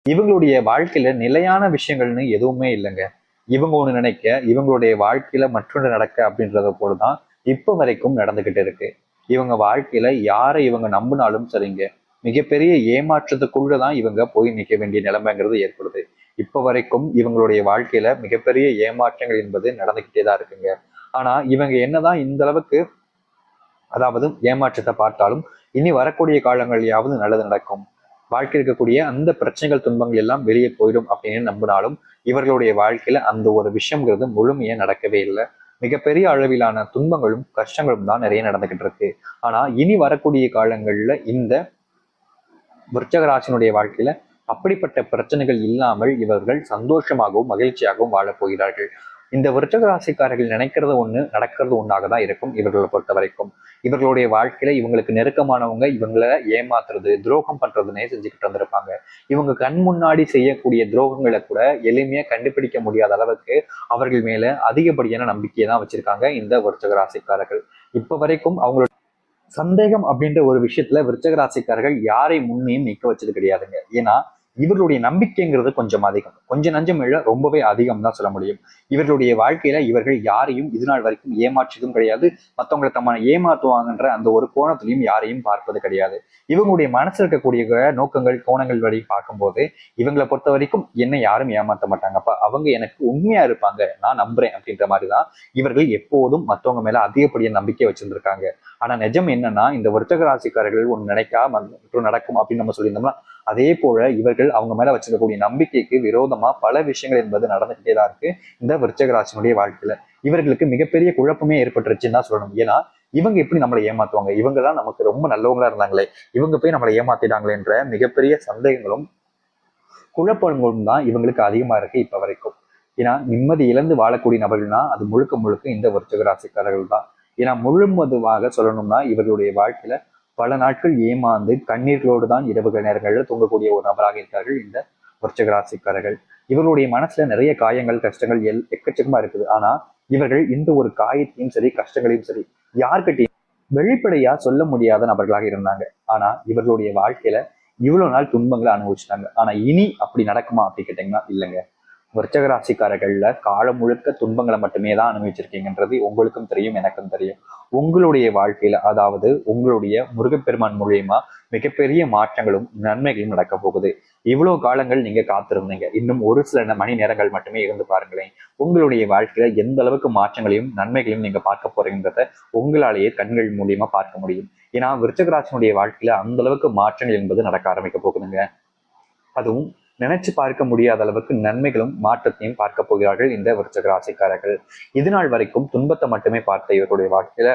இவங்களுடைய வாழ்க்கையில நிலையான விஷயங்கள்னு எதுவுமே இல்லைங்க. இவங்க ஒண்ணு நினைக்க, இவங்களுடைய வாழ்க்கையில மற்றொன்று நடக்க அப்படின்றத போலதான் இப்ப வரைக்கும் நடந்துகிட்டு இருக்கு. இவங்க வாழ்க்கையில யாரை இவங்க நம்பினாலும் சரிங்க, மிகப்பெரிய ஏமாற்றத்துக்குள்ளதான் இவங்க போய் நிக்க வேண்டிய நிலைமைங்கிறது ஏற்படுது. இப்ப வரைக்கும் இவங்களுடைய வாழ்க்கையில மிகப்பெரிய ஏமாற்றங்கள் என்பது நடந்துகிட்டே தான் இருக்குங்க. ஆனா இவங்க என்னதான் இந்த அளவுக்கு அதாவது ஏமாற்றத்தை பார்த்தாலும் இனி வரக்கூடிய காலங்களிலாவது நல்லது நடக்கும், வாழ்க்கை இருக்கக்கூடிய அந்த பிரச்சனைகள் துன்பங்கள் எல்லாம் வெளியே போயிடும் அப்படின்னு நம்பினாலும் இவர்களுடைய வாழ்க்கையில அந்த ஒரு விஷயம்ங்கிறது முழுமையா நடக்கவே இல்லை. மிகப்பெரிய அளவிலான துன்பங்களும் கஷ்டங்களும் தான் நிறைய நடந்துகிட்டு இருக்கு. ஆனா இனி வரக்கூடிய காலங்கள்ல இந்த விருச்சக ராசினுடைய வாழ்க்கையில அப்படிப்பட்ட பிரச்சனைகள் இல்லாமல் இவர்கள் சந்தோஷமாகவும் மகிழ்ச்சியாகவும் வாழப் போகிறார்கள். இந்த விருச்சக ராசிக்காரர்கள் நினைக்கிறது ஒண்ணு நடக்கிறது ஒன்றாக தான் இருக்கும். இவர்களை பொறுத்த வரைக்கும் இவர்களுடைய வாழ்க்கையில இவங்களுக்கு நெருக்கமானவங்க இவங்களை ஏமாத்துறது துரோகம் பண்றதுன்னே செஞ்சுக்கிட்டு வந்திருப்பாங்க. இவங்க கண் முன்னாடி செய்யக்கூடிய துரோகங்களை கூட எளிமையா கண்டுபிடிக்க முடியாத அளவுக்கு அவர்கள் மேல அதிகப்படியான நம்பிக்கையை தான் வச்சிருக்காங்க இந்த விருச்சக ராசிக்காரர்கள். இப்ப வரைக்கும் அவங்களோட சந்தேகம் அப்படின்ற ஒரு விஷயத்துல விருச்சக ராசிக்காரர்கள் யாரை முன்னையும் நிக்க வச்சது கிடையாதுங்க. ஏன்னா இவர்களுடைய நம்பிக்கைங்கிறது கொஞ்சம் அதிகம், கொஞ்சம் நஞ்சம் இல்ல ரொம்பவே அதிகம் தான் சொல்ல முடியும். இவர்களுடைய வாழ்க்கையில இவர்கள் யாரையும் இது நாள் வரைக்கும் ஏமாற்றதும் கிடையாது, மற்றவங்களை தம்மான ஏமாத்துவாங்கன்ற அந்த ஒரு கோணத்திலையும் யாரையும் பார்ப்பது கிடையாது. இவங்களுடைய மனசுல இருக்கக்கூடிய நோக்கங்கள் கோணங்கள் வழி பார்க்கும்போது இவங்களை பொறுத்த வரைக்கும் என்ன யாரும் ஏமாற்ற மாட்டாங்கப்பா, அவங்க எனக்கு உண்மையா இருப்பாங்க நான் நம்புறேன் அப்படின்ற மாதிரிதான் இவர்கள் எப்போதும் மற்றவங்க மேல அதிகப்படியான நம்பிக்கை வச்சிருந்திருக்காங்க. ஆனா நிஜம் என்னன்னா இந்த விருச்சக ராசிக்காரர்கள் ஒண்ணு நினைக்காம நடக்கும் அப்படின்னு நம்ம சொல்லியிருந்தோம்னா அதே போல இவர்கள் அவங்க மேல வச்சிருக்கக்கூடிய நம்பிக்கைக்கு விரோதமா பல விஷயங்கள் என்பது நடந்துகிட்டே தான் இருக்கு இந்த விருச்சக ராசினுடைய வாழ்க்கையில. இவர்களுக்கு மிகப்பெரிய குழப்பமே ஏற்பட்டுருச்சுன்னு தான் சொல்லணும். ஏன்னா இவங்க எப்படி நம்மளை ஏமாத்துவாங்க, இவங்க தான் நமக்கு ரொம்ப நல்லவங்களா இருந்தாங்களே, இவங்க போய் நம்மளை ஏமாத்திட்டாங்களேன்ற மிகப்பெரிய சந்தேகங்களும் குழப்பங்களும் தான் இவங்களுக்கு அதிகமா இருக்கு இப்ப வரைக்கும். ஏன்னா நிம்மதி இழந்து வாழக்கூடிய நபர்கள்னா அது முழுக்க முழுக்க இந்த விருச்சக ராசிக்காரர்கள் தான். ஏன்னா முழுவதுமாக சொல்லணும்னா இவர்களுடைய வாழ்க்கையில பல நாட்கள் ஏமாந்து கண்ணீர்களோடு தான் இரவு நேரங்களில் தூங்கக்கூடிய ஒரு நபராக இருக்கார்கள் இந்த விருச்சக ராசிக்காரர்கள். இவர்களுடைய மனசுல நிறைய காயங்கள் கஷ்டங்கள் எக்கச்சக்கமா இருக்குது. ஆனா இவர்கள் இந்த ஒரு காயத்தையும் சரி கஷ்டங்களையும் சரி யார்கிட்டையும் வெளிப்படையா சொல்ல முடியாத நபர்களாக இருந்தாங்க. ஆனா இவர்களுடைய வாழ்க்கையில இவ்வளவு நாள் துன்பங்களை அனுபவிச்சிட்டாங்க. ஆனா இனி அப்படி நடக்குமா அப்படி கேட்டீங்கன்னா இல்லைங்க. விருச்சக ராசிக்காரர்கள்ல காலம் முழுக்க துன்பங்களை மட்டுமே தான் அனுபவிச்சிருக்கீங்கன்றது உங்களுக்கும் தெரியும் எனக்கும் தெரியும். உங்களுடைய வாழ்க்கையில அதாவது உங்களுடைய முருகப்பெருமான் மூலியமா மிகப்பெரிய மாற்றங்களும் நன்மைகளும் நடக்க போகுது. இவ்வளவு காலங்கள் நீங்க காத்திருந்தீங்க, இன்னும் ஒரு சில மணி நேரங்கள் மட்டுமே இருந்து பாருங்களேன். உங்களுடைய வாழ்க்கையில எந்த அளவுக்கு மாற்றங்களையும் நன்மைகளையும் நீங்க பார்க்க போறீங்கன்றத உங்களாலேயே கண்கள் மூலியமா பார்க்க முடியும். ஏன்னா விருச்சக ராசினுடைய வாழ்க்கையில அந்த அளவுக்கு மாற்றங்கள் என்பது நடக்க ஆரம்பிக்க போகுதுங்க. அதுவும் நினைச்சு பார்க்க முடியாத அளவுக்கு நன்மைகளும் மாற்றத்தையும் பார்க்க போகிறார்கள் இந்த விருச்சக ராசிக்காரர்கள். இது நாள் வரைக்கும் துன்பத்தை மட்டுமே பார்த்த இவருடைய வாழ்க்கையில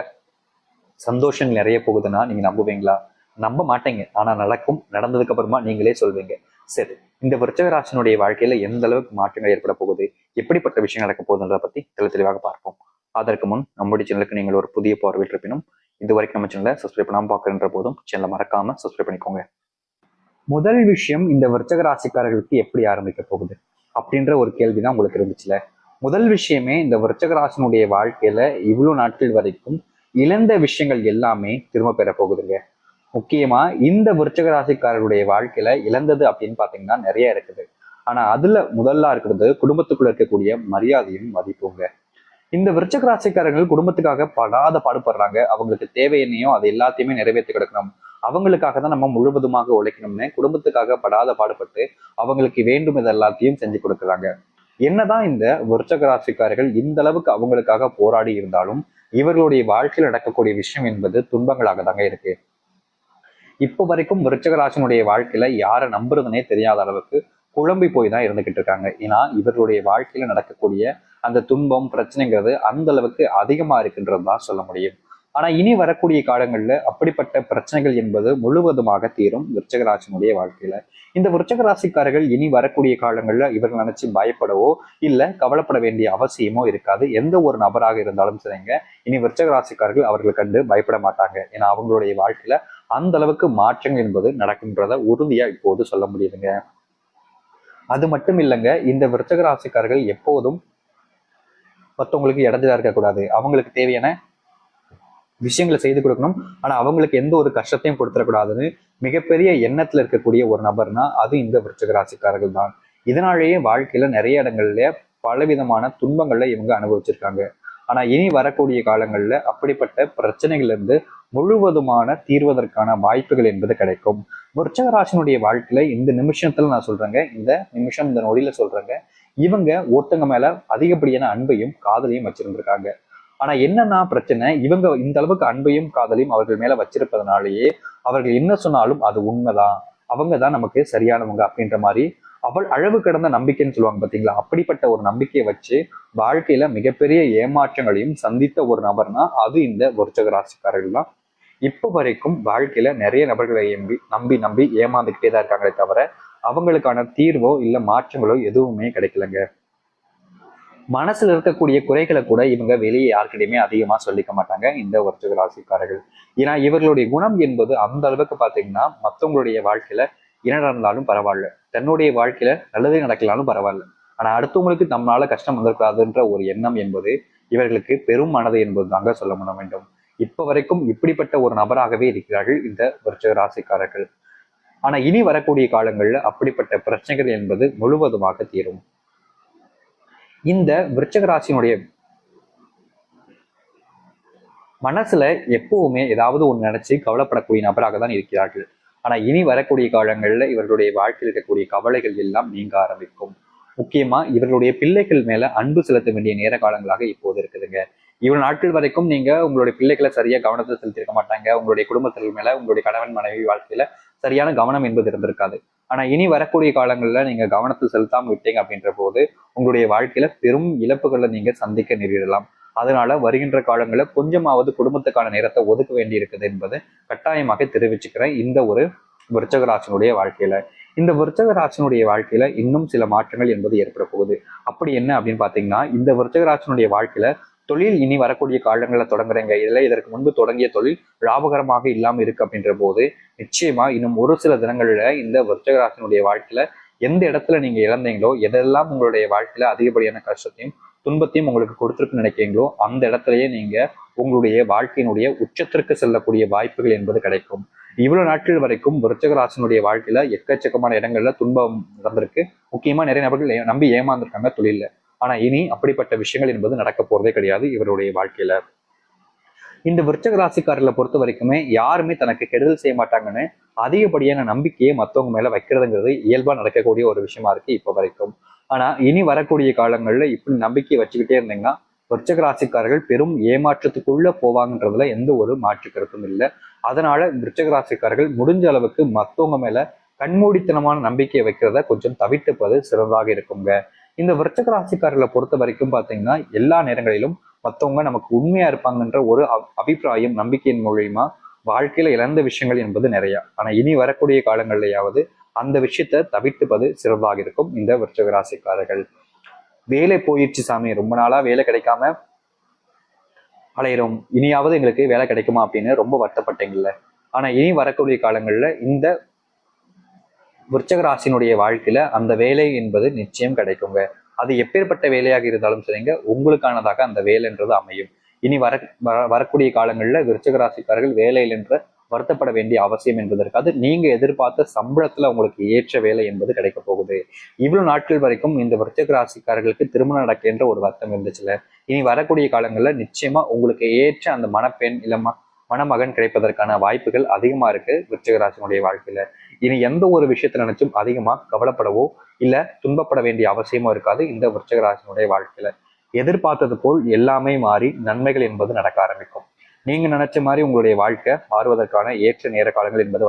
சந்தோஷம் நிறைய போகுதுன்னா நீங்க நம்புவீங்களா? நம்ப மாட்டீங்க. ஆனா நடக்கும், நடந்ததுக்கு அப்புறமா நீங்களே சொல்வீங்க. சரி, இந்த விருச்சக ராசினுடைய வாழ்க்கையில எந்த அளவுக்கு மாற்றங்கள் ஏற்பட போகுது, எப்படிப்பட்ட விஷயம் நடக்க போகுதுன்றத பத்தி தெளிவாக பார்ப்போம். அதற்கு முன் நம்முடைய சேனலுக்கு நீங்கள் ஒரு புதிய பார்வையில் இருப்பினும் இது வரைக்கும் நம்ம சேனலை சப்ஸ்கிரைப் பண்ணாம பார்க்குற போதும் சேனலை மறக்காம சப்ஸ்கிரைப் பண்ணிக்கோங்க. முதல் விஷயம், இந்த விருச்சக ராசிக்காரர்களுக்கு எப்படி ஆரம்பிக்க போகுது அப்படின்ற ஒரு கேள்விதான் உங்களுக்கு இருந்துச்சுல. முதல் விஷயமே இந்த விருச்சக ராசினுடைய வாழ்க்கையில இவ்வளவு நாட்கள் வரைக்கும் இழந்த விஷயங்கள் எல்லாமே திரும்ப பெற போகுதுங்க. முக்கியமா இந்த விருச்சக ராசிக்காரர்களுடைய வாழ்க்கையில இழந்தது அப்படின்னு பாத்தீங்கன்னா நிறைய இருக்குது. ஆனா அதுல முதல்ல இருக்கிறது குடும்பத்துக்குள்ள இருக்கக்கூடிய மரியாதையும் மதிப்புங்க. இந்த விருச்சக ராசிக்காரர்கள் குடும்பத்துக்காக படாத பாடுபடுறாங்க. அவங்களுக்கு தேவை என்னையோ அது எல்லாத்தையுமே நிறைவேற்றி கிடக்கணும், அவங்களுக்காக தான் நம்ம முழுவதுமாக உழைக்கணும்னு குடும்பத்துக்காக படாத பாடுபட்டு அவங்களுக்கு வேண்டும் இது எல்லாத்தையும் செஞ்சு கொடுக்குறாங்க. என்னதான் இந்த விருச்சக ராசிக்காரர்கள் இந்த அளவுக்கு அவங்களுக்காக போராடி இருந்தாலும் இவர்களுடைய வாழ்க்கையில் நடக்கக்கூடிய விஷயம் என்பது துன்பங்களாக தாங்க இருக்கு. இப்போ வரைக்கும் விருச்சக ராசினுடைய வாழ்க்கையில யாரை நம்புறதுனே தெரியாத அளவுக்கு குழம்பி போய் தான் இருந்துகிட்டு இருக்காங்க. ஏன்னா இவர்களுடைய வாழ்க்கையில நடக்கக்கூடிய அந்த துன்பம் பிரச்சனைங்கிறது அந்த அளவுக்கு அதிகமா இருக்குன்றது தான் சொல்ல முடியும். ஆனா இனி வரக்கூடிய காலங்கள்ல அப்படிப்பட்ட பிரச்சனைகள் என்பது முழுவதுமாக தீரும் விருச்சக ராசினுடைய வாழ்க்கையில. இந்த விருச்சக ராசிக்காரர்கள் இனி வரக்கூடிய காலங்கள்ல இவர்கள் நினைச்சு பயப்படவோ இல்ல கவலைப்பட வேண்டிய அவசியமோ இருக்காது. எந்த ஒரு நபராக இருந்தாலும் சரிங்க, இனி விருச்சக ராசிக்காரர்கள் அவர்கள் கண்டு பயப்பட மாட்டாங்க. ஏன்னா அவங்களுடைய வாழ்க்கையில அந்த அளவுக்கு மாற்றங்கள் என்பது நடக்கும்ன்றத உறுதியா இப்போது சொல்ல முடியுதுங்க. அது மட்டும் இல்லைங்க, இந்த விருச்சக ராசிக்காரர்கள் எப்போதும் மற்றவங்களுக்கு இடைஞ்சலா இருக்கக்கூடாது, அவங்களுக்கு தேவையான விஷயங்களை செய்து கொடுக்கணும், ஆனா அவங்களுக்கு எந்த ஒரு கஷ்டத்தையும் கொடுத்துடக்கூடாதுன்னு மிகப்பெரிய எண்ணத்துல இருக்கக்கூடிய ஒரு நபர்னா அது இந்த விருச்சிக ராசிக்காரர்கள் தான். இதனாலேயே வாழ்க்கையில நிறைய இடங்கள்ல பலவிதமான துன்பங்கள்ல இவங்க அனுபவிச்சிருக்காங்க. ஆனா இனி வரக்கூடிய காலங்கள்ல அப்படிப்பட்ட பிரச்சனைகள்ல இருந்து முழுவதுமான தீர்வதற்கான வாய்ப்புகள் என்பது கிடைக்கும். விருச்சிக ராசினுடைய வாழ்க்கையில இந்த நிமிஷத்துல நான் சொல்றேங்க, இந்த நிமிஷம் இந்த நொடியில சொல்றேங்க, இவங்க ஒருத்தங்க மேல அதிகப்படியான அன்பையும் காதலையும் வச்சிருந்திருக்காங்க. ஆனா என்னன்னா பிரச்சனை, இவங்க இந்த அளவுக்கு அன்பையும் காதலையும் அவர்கள் மேல வச்சிருப்பதனாலேயே அவர்கள் என்ன சொன்னாலும் அது உண்மைதான், அவங்க தான் நமக்கு சரியானவங்க அப்படின்ற மாதிரி அவள் அளவு கடந்த நம்பிக்கைன்னு சொல்லுவாங்க பாத்தீங்களா, அப்படிப்பட்ட ஒரு நம்பிக்கையை வச்சு வாழ்க்கையில மிகப்பெரிய ஏமாற்றங்களையும் சந்தித்த ஒரு நபர்னா அது இந்த விருச்சிக ராசிக்காரர்கள் தான். இப்போ வரைக்கும் வாழ்க்கையில நிறைய நபர்களை நம்பி நம்பி ஏமாந்துக்கிட்டே தான் இருக்காங்களே தவிர அவங்களுக்கான தீர்வோ இல்ல மாற்றங்களோ எதுவுமே கிடைக்கலங்க. மனசுல இருக்கக்கூடிய குறைகளை கூட இவங்க வெளியே யாருக்கிட்டையுமே அதிகமா சொல்லிக்க மாட்டாங்க இந்த விருச்சிக ராசிக்காரர்கள். ஏன்னா இவர்களுடைய குணம் என்பது அந்த அளவுக்கு பாத்தீங்கன்னா மற்றவங்களுடைய வாழ்க்கையில என்ன நடந்தாலும் பரவாயில்ல, தன்னுடைய வாழ்க்கையில நல்லதே நடக்கலாலும் பரவாயில்ல, ஆனா அடுத்தவங்களுக்கு நம்மளால கஷ்டம் வந்திருக்காதுன்ற ஒரு எண்ணம் என்பது இவர்களுக்கு பெரும் மனது என்பது தாங்க சொல்ல பண்ண வேண்டும். இப்ப வரைக்கும் இப்படிப்பட்ட ஒரு நபராகவே இருக்கிறார்கள் இந்த விருச்சிக ராசிக்காரர்கள். ஆனா இனி வரக்கூடிய காலங்கள்ல அப்படிப்பட்ட பிரச்சனைகள் என்பது முழுவதுமாக தீரும். இந்த விருச்சிக ராசியினுடைய மனசுல எப்பவுமே ஏதாவது ஒண்ணு நினைச்சு கவலைப்படக்கூடிய நபராக தான் இருக்கிறார்கள். ஆனா இனி வரக்கூடிய காலங்கள்ல இவர்களுடைய வாழ்க்கையில் இருக்கக்கூடிய கவலைகள் எல்லாம் நீங்க ஆரம்பிக்கும். முக்கியமா இவர்களுடைய பிள்ளைகள் மேல அன்பு செலுத்த வேண்டிய நேர காலங்களாக இப்போது இருக்குதுங்க. இவ்வளவு நாட்கள் வரைக்கும் நீங்க உங்களுடைய பிள்ளைகளை சரியா கவனத்தை செலுத்திருக்க மாட்டாங்க, உங்களுடைய குடும்பத்தினர் மேல உங்களுடைய கணவன் மனைவி வாழ்க்கையில சரியான கவனம் என்பது இருந்திருக்காது. ஆனா இனி வரக்கூடிய காலங்கள்ல நீங்க கவனத்தை செலுத்தாம விட்டீங்க அப்படின்ற போது உங்களுடைய வாழ்க்கையில பெரும் இழப்புகளை நீங்க சந்திக்க நேரிடலாம். அதனால வருகின்ற காலங்களில் கொஞ்சமாவது குடும்பத்துக்கான நேரத்தை ஒதுக்க வேண்டி இருக்குது என்பது கட்டாயமாக தெரிவிச்சுக்கிறேன் இந்த ஒரு விருச்சிக ராசினுடைய வாழ்க்கையில. இந்த விருச்சிக ராசினுடைய வாழ்க்கையில இன்னும் சில மாற்றங்கள் என்பது ஏற்பட போகுது. அப்படி என்ன அப்படின்னு பாத்தீங்கன்னா, இந்த விருச்சிக ராசினுடைய வாழ்க்கையில தொழில் இனி வரக்கூடிய காலங்களில் தொடங்குறீங்க, இதுல இதற்கு முன்பு தொடங்கிய தொழில் லாபகரமாக இல்லாம இருக்கு அப்படின்ற போது நிச்சயமா இன்னும் ஒரு சில தினங்கள்ல இந்த விருச்சிக ராசினுடைய வாழ்க்கையில எந்த இடத்துல நீங்க இழந்தீங்களோ, எதெல்லாம் உங்களுடைய வாழ்க்கையில அதிகப்படியான கஷ்டத்தையும் துன்பத்தையும் உங்களுக்கு கொடுத்துருக்குன்னு நினைக்கிறீங்களோ அந்த இடத்துலயே நீங்க உங்களுடைய வாழ்க்கையினுடைய உச்சத்திற்கு செல்லக்கூடிய வாய்ப்புகள் என்பது கிடைக்கும். இவ்வளவு நாட்கள் வரைக்கும் விருச்சிக ராசினுடைய வாழ்க்கையில எக்கச்சக்கமான இடங்கள்ல துன்பம் நடந்திருக்கு. முக்கியமா நிறைய நபர்கள் நம்பி ஏமாந்துருக்காங்க தொழில. ஆனா இனி அப்படிப்பட்ட விஷயங்கள் என்பது நடக்க போறதே கிடையாது இவருடைய வாழ்க்கையில. இந்த விருச்சிக ராசிக்காரர்களை பொறுத்த வரைக்குமே யாருமே தனக்கு கெடுதல் செய்ய மாட்டாங்கன்னு அதிகப்படியான நம்பிக்கையை மற்றவங்க மேல வைக்கிறதுங்கிறது இயல்பா நடக்கக்கூடிய ஒரு விஷயமா இருக்கு இப்ப வரைக்கும். ஆனா இனி வரக்கூடிய காலங்கள்ல இப்படி நம்பிக்கையை வச்சுக்கிட்டே இருந்தீங்கன்னா விருச்சிக ராசிக்காரர்கள் பெரும் ஏமாற்றத்துக்குள்ள போவாங்கன்றதுல எந்த ஒரு மாற்று கருத்தும் இல்லை. அதனால விருச்சிக ராசிக்காரர்கள் முடிஞ்ச அளவுக்கு மற்றவங்க மேல கண்மூடித்தனமான நம்பிக்கையை வைக்கிறத கொஞ்சம் தவிர்த்துப்பது சிறந்ததாக இருக்குங்க. இந்த விருச்சிக ராசிக்காரர்களை பொறுத்த வரைக்கும் பாத்தீங்கன்னா எல்லா நேரங்களிலும் மற்றவங்க நமக்கு உண்மையா இருப்பாங்கன்ற ஒரு அபிப்பிராயம் நம்பிக்கையின் மூலியமா வாழ்க்கையில இழந்த விஷயங்கள் என்பது நிறைய. ஆனா இனி வரக்கூடிய காலங்கள்லயாவது அந்த விஷயத்த தவிர்த்துப்பது சிறப்பாக இருக்கும் இந்த விருச்சிக ராசிக்காரர்கள். வேலை போயிடுச்சு சாமி, ரொம்ப நாளா வேலை கிடைக்காம அலையிறோம், இனியாவது எங்களுக்கு வேலை கிடைக்குமா அப்படின்னு ரொம்ப வருத்தப்பட்டீங்கல்ல. ஆனா இனி வரக்கூடிய காலங்கள்ல இந்த விருச்சிக ராசினுடைய வாழ்க்கையில அந்த வேலை என்பது நிச்சயம் கிடைக்குங்க. அது எப்பேற்பட்ட வேலையாக இருந்தாலும் சரிங்க, உங்களுக்கானதாக அந்த வேலைன்றது அமையும். இனி வரக்கூடிய காலங்களில் விருச்சிக ராசிக்காரர்கள் வேலையில் என்ற வருத்தப்பட வேண்டிய அவசியம் என்பது இருக்காது. நீங்க எதிர்பார்த்த சம்பளத்துல உங்களுக்கு ஏற்ற வேலை என்பது கிடைக்க போகுது. இவ்வளவு நாட்கள் வரைக்கும் இந்த விருச்சிக ராசிக்காரர்களுக்கு திருமணம் நடக்கின்ற ஒரு வருத்தம் இருந்துச்சுல, இனி வரக்கூடிய காலங்கள்ல நிச்சயமா உங்களுக்கு ஏற்ற அந்த மணப்பெண் இல்ல மணமகன் கிடைப்பதற்கான வாய்ப்புகள் அதிகமா இருக்கு விருச்சிக ராசினுடைய வாழ்க்கையில. இனி எந்த ஒரு விஷயத்தை நினைச்சும் அதிகமா கவலைப்படவோ இல்ல துன்பப்பட வேண்டிய அவசியமும் இருக்காது இந்த விருச்சிக ராசினுடைய வாழ்க்கையில. எதிர்பார்த்தது போல் எல்லாமே மாறி நன்மைகள் என்பது நடக்க ஆரம்பிக்கும். நீங்க நினைச்ச மாதிரி உங்களுடைய வாழ்க்கை மாறுவதற்கான ஏற்ற நேர காலங்கள் என்பது